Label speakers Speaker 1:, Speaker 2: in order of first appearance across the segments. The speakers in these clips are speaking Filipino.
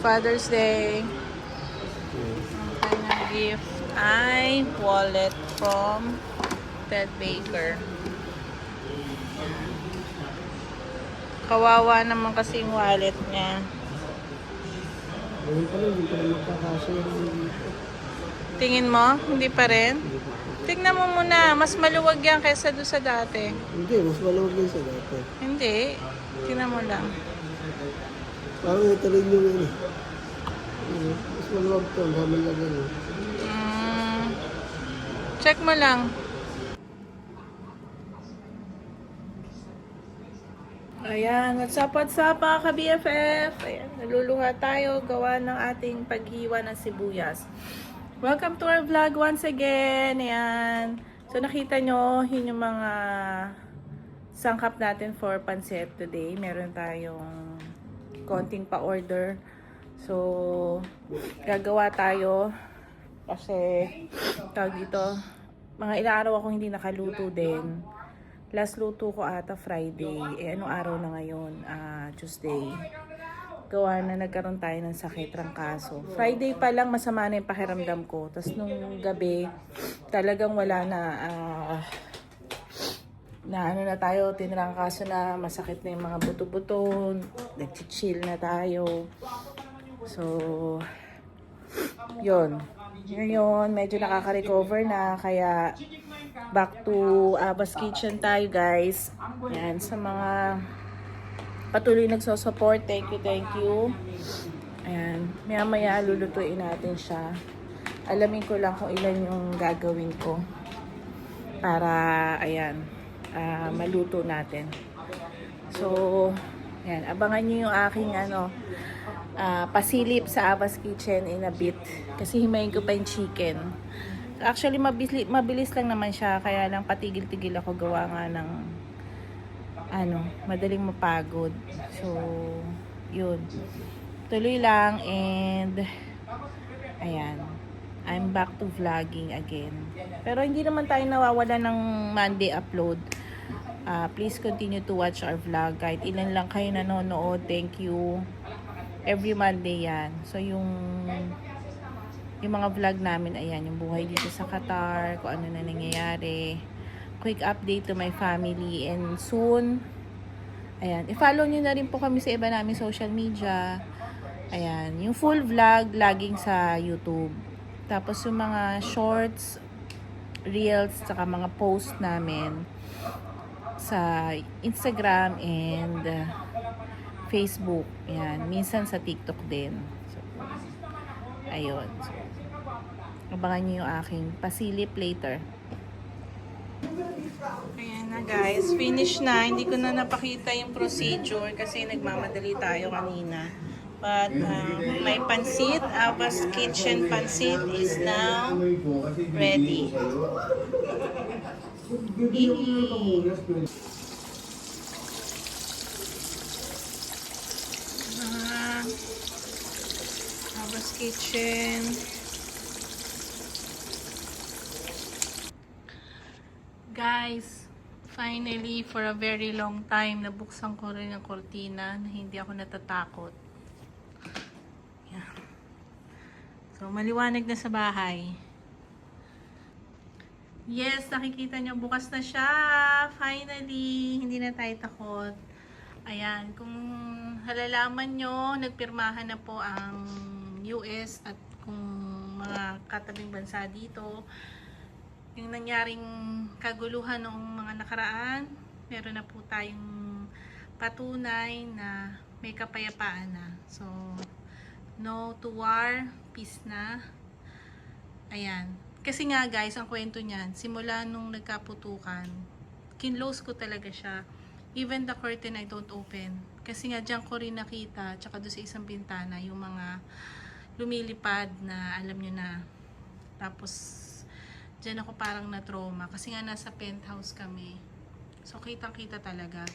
Speaker 1: Father's Day. Ang kanyang gift ay wallet from Ted Baker. Kawawa naman kasi yung wallet niya.
Speaker 2: Ngayon pala, hindi pa rin magkakasya yung
Speaker 1: Tingin mo? Hindi pa rin? Tingnan mo muna. Mas maluwag yan kaysa doon sa dati.
Speaker 2: Hindi, mas maluwag yun sa dati.
Speaker 1: Hindi. Tingnan mo lang.
Speaker 2: Parang ito rin yung ano. Mas maluwag to, dami lang ano.
Speaker 1: Check mo lang. Ayan, what's up mga ka-BFF? Ayan, naluluha tayo gawa ng ating paghiwa ng sibuyas. Welcome to our vlog once again. Ayan. So nakita nyo, yun yung mga sangkap natin for pancit today. Meron tayong konting pa-order. So, gagawa tayo kasi tawag dito, mga ilang araw akong hindi nakaluto din. Last luto ko ata Friday. Anong araw na ngayon? Tuesday. Gawa na nagkaroon tayo ng sakit, trangkaso. Friday pa lang masama na yung pakiramdam ko. Tapos nung gabi, talagang wala na, ano na tayo, tinrangkaso na, masakit na yung mga buto-buto, nag-chill na tayo. So, yun. Ngayon, medyo nakaka-recover na, kaya back to Abba's Kitchen tayo, guys. Yan, sa mga patuloy nagsosupport, thank you. Ayan, maya-maya lulutuin natin siya. Alamin ko lang kung ilan yung gagawin ko para, ayan, maluto natin. So, ayan, abangan nyo yung aking, pasilip sa Abba's Kitchen in a bit. Kasi himayin ko pa yung chicken. Actually, mabilis lang naman siya. Kaya lang patigil-tigil ako gawa nga ng madaling mapagod. So, yun. Tuloy lang and ayan. I'm back to vlogging again. Pero hindi naman tayo nawawala ng Monday upload. Please continue to watch our vlog. Kahit ilan lang kayo nanonood, thank you. Every Monday yan. So, yung mga vlog namin, ayan, yung buhay dito sa Qatar, kung ano na nangyayari, quick update to my family, and soon, ayan, i-follow nyo na rin po kami sa iba namin social media. Ayan, yung full vlog, laging sa YouTube. Tapos yung mga shorts, reels, saka mga post namin sa Instagram and Facebook. Ayan, minsan sa TikTok din. So, ayun. So, abangan nyo yung aking pasilip later. Ayan na guys, finish na. Hindi ko na napakita yung procedure kasi nagmamadali tayo kanina. But my pansit, Abba's Kitchen pansit is now ready. Abba's Kitchen. Guys, finally, for a very long time, nabuksan ko rin ang kortina na hindi ako natatakot. Yeah. So, maliwanag na sa bahay. Yes, nakikita nyo, bukas na siya. Finally, hindi na tayo takot. Ayan, kung halalaman nyo, nagpirmahan na po ang US at kung mga katabing bansa dito. Yung nangyaring kaguluhan noong mga nakaraan, meron na po tayong patunay na may kapayapaan na. So, no to war, peace na. Ayan. Kasi nga guys, ang kwento niyan, simula nung nagkaputukan, kinlose ko talaga siya. Even the curtain I don't open. Kasi nga dyan ko rin nakita, tsaka doon sa isang bintana, yung mga lumilipad na alam nyo na. Tapos, dyan ako parang na-trauma. Kasi nga nasa penthouse kami. So, kitang-kita talaga.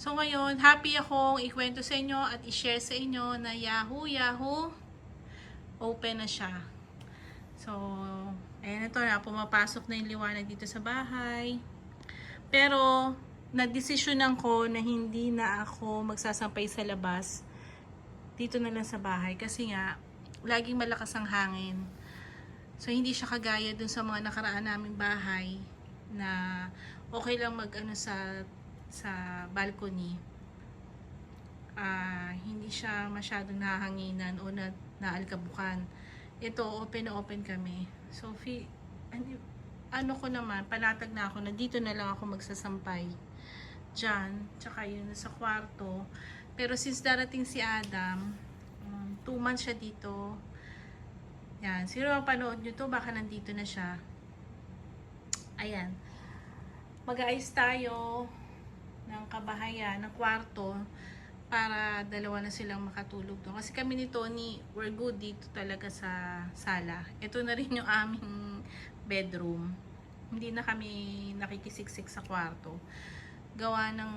Speaker 1: So, ngayon, happy akong ikwento sa inyo at i-share sa inyo na Yahoo! Open na siya. So, ayan ito na. Pumapasok na yung liwanag dito sa bahay. Pero, nagdesisyonan ko na hindi na ako magsasampay sa labas dito na lang sa bahay kasi nga laging malakas ang hangin. So hindi siya kagaya dun sa mga nakaraan naming bahay na okay lang mag-ano sa balcony. Hindi siya masyadong nahanginan o naalkabukan. Ito open na open kami. So ano ko naman, panatag na ako na dito na lang ako magsasampay. Diyan, tsaka yun sa kwarto. Pero since darating si Adam, 2 months siya dito. Yan, sino mapanood nyo to, baka nandito na siya. Ayan. Mag-aayos tayo ng kabahayan, ng kwarto, para dalawa na silang makatulog doon. Kasi kami ni Tony, we're good dito talaga sa sala. Ito na rin yung aming bedroom. Hindi na kami nakikisiksik sa kwarto. Gawa ng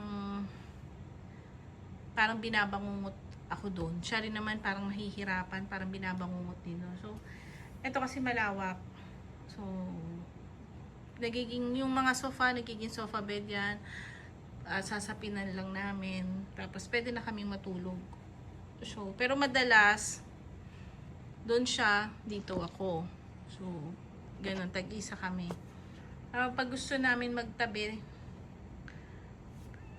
Speaker 1: parang binabangungot ako doon. Siya rin naman parang mahihirapan, parang binabangungot din. No? So, ito kasi malawak. So, nagiging yung mga sofa, nagiging sofa bed yan. Sasapinan lang namin. Tapos, pwede na kaming matulog. So, pero madalas, doon siya, dito ako. So, ganun, tag-isa kami. Pag gusto namin magtabi,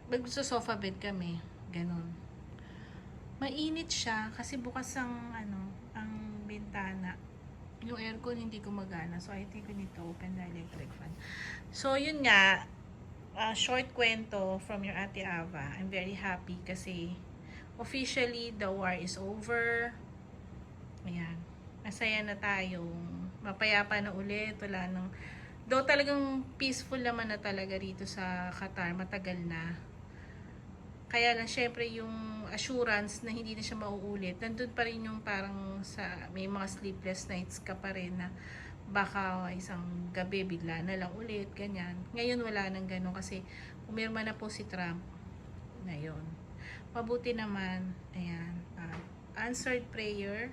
Speaker 1: pag gusto sofa bed kami, ganun. Mainit siya kasi bukas ang bintana. Yung aircon hindi gumagana. So I think we need to open the electric fan. So yun nga, short kwento from your Ate Ava. I'm very happy kasi officially the war is over. Ayan. Masaya na tayo. Mapayapa na ulit. Wala nang, though talagang peaceful naman na talaga rito sa Qatar. Matagal na. Kaya lang, syempre, yung assurance na hindi na siya mauulit, nandun pa rin yung parang may mga sleepless nights ka pa rin na baka isang gabi bigla na lang ulit, ganyan. Ngayon wala nang gano'n kasi umirma na po si Trump na yun. Mabuti naman, ayan, answered prayer.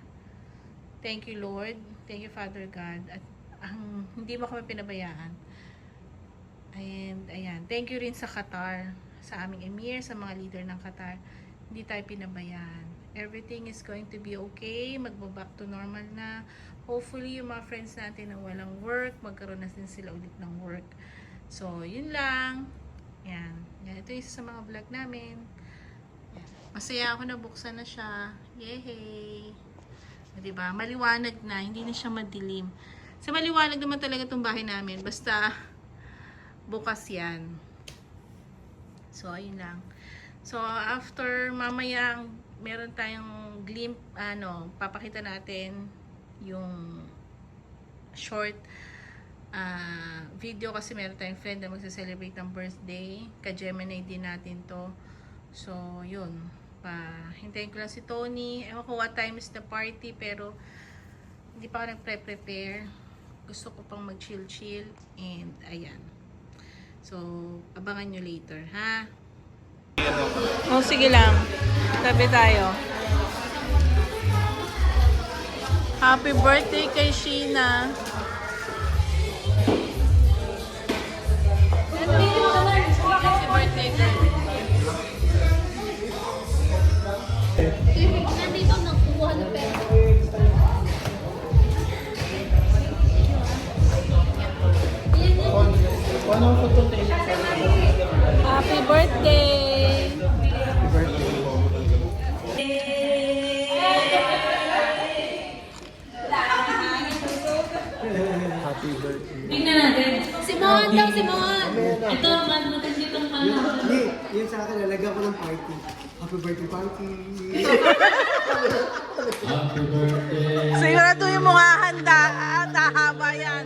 Speaker 1: Thank you, Lord. Thank you, Father God. At hindi mo kami pinabayaan. And, ayan, thank you rin sa Qatar, sa aming emir, sa mga leader ng Qatar. Hindi tayo pinabayaan. Everything is going to be okay. Magbaback to normal na. Hopefully, yung mga friends natin na walang work, magkaroon na din sila ulit ng work. So, yun lang. Yan. Yan. Ito yung isa sa mga vlog namin. Yan. Masaya ako na buksan na siya. Yehey! Diba? Maliwanag na. Hindi na siya madilim. Sa maliwanag naman talaga itong bahay namin. Basta bukas yan. So, ayun lang. So, after mamaya, meron tayong glimpse, papakita natin yung short video kasi meron tayong friend na magsa-celebrate ng birthday. Ka-Gemini din natin to. So, yun. Hintayin ko lang si Tony. Ewan ko what time is the party, pero hindi pa ako nagpre-prepare. Gusto ko pang mag-chill-chill. And, ayan. So, abangan nyo later, ha? Oh, sige lang. Tabi tayo. Happy birthday kay Sheena. Happy birthday girl.
Speaker 3: Nandito nakuha ng pera.
Speaker 1: Happy birthday!
Speaker 2: Happy birthday.
Speaker 3: Tingnan natin. Si Mon daw, si Mon. Ito, natin dito ang
Speaker 2: Hindi, yun sa akin, nalagyan ko ng party. Happy birthday party.
Speaker 4: Happy birthday.
Speaker 1: Sigurado yung mga handa at hahaba yan.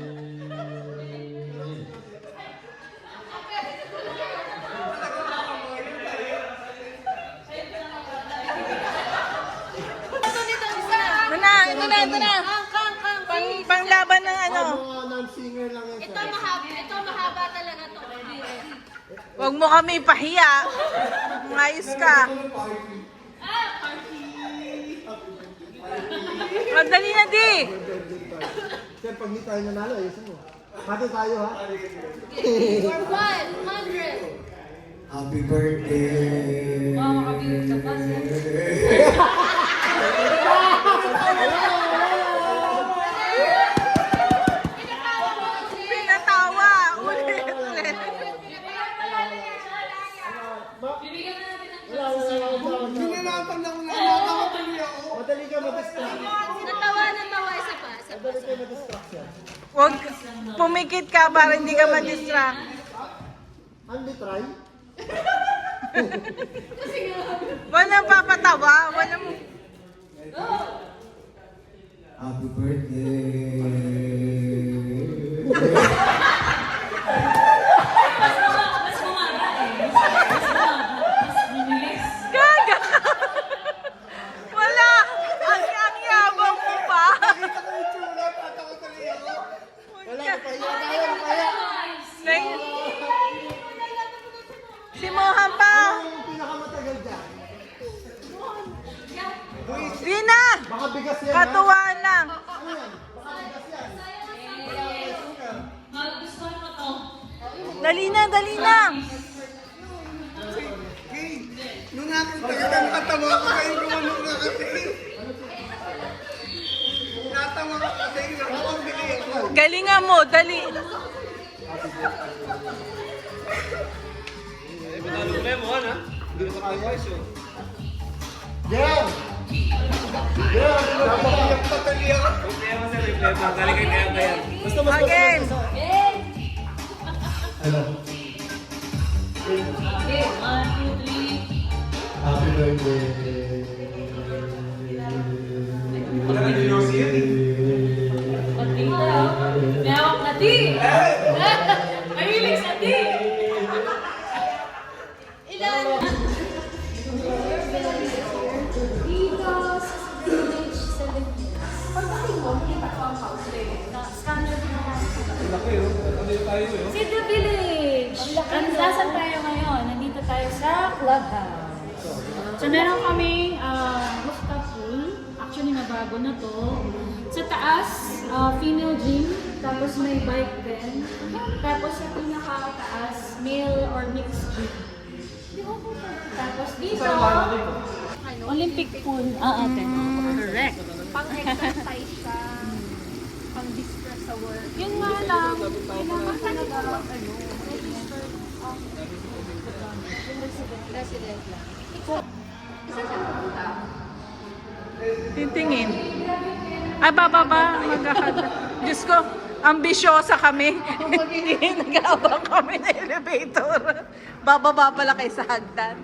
Speaker 1: Ito na. Panglaban ng ano.
Speaker 2: Non-singer lang yan.
Speaker 3: Ito mahaba talaga to.
Speaker 1: Huwag mo kami pahiya. Ngayos ka. Madali na di.
Speaker 2: Sir, pag hindi tayo nanalo, ayusin mo. Hati tayo, ha?
Speaker 3: For 100.
Speaker 2: Happy birthday.
Speaker 3: Wow, makabigod ka pa. Natawa, isa pa.
Speaker 1: Huwag pumikit ka para hindi ka ma-distract.
Speaker 2: Andy, try.
Speaker 1: Walang papatawa. Walang...
Speaker 4: Happy birthday.
Speaker 3: Mas bumaba eh. Mas bilis.
Speaker 1: Gaga ka! Wala! Ang yabang mo pa!
Speaker 2: Wala, kaya.
Speaker 1: Si Mohan pa!
Speaker 2: Yung pinakamatagal dyan.
Speaker 1: Di na!
Speaker 2: Baka bigas yan, ha?
Speaker 1: Katuwaan lang.
Speaker 3: Magustuhan mo to.
Speaker 1: Dali na, dali na!
Speaker 2: Nung nakita kita, nakatawa ko kayo gumanong na kasi. Natawa ka kasi, nakapagpili ako.
Speaker 1: Galingan mo, dali.
Speaker 2: Yan! Yan! Napakiyak pa tali ako. Basta mas
Speaker 1: Again!
Speaker 4: Hello.
Speaker 3: Okay, 1, 2, 3.
Speaker 4: Happy birthday.
Speaker 3: Pati daw. May hawak na di. Mahilig sa di. Ilan? Si The Village! Nasaan tayo ngayon? Nandito tayo sa Clubhouse. So meron kaming rooftop pool. Actually, nabago na to. Sa taas, female gym. Tapos may bike din. Tapos sa pinaka-taas, male or mixed gym. Tapos dito, Olympic pool. Ate. Correct.
Speaker 5: Pang-exercise siya, pang-distress sa work.
Speaker 3: Yun nga lang.
Speaker 5: Kailangan talaga registered resident lang. Isa siya pupunta.
Speaker 1: Titingin. Ay, bababa. Diyos ko, ambisyosa kami. Hindi nag-aabang kami na elevator. Bababa pala kay sa hagdan.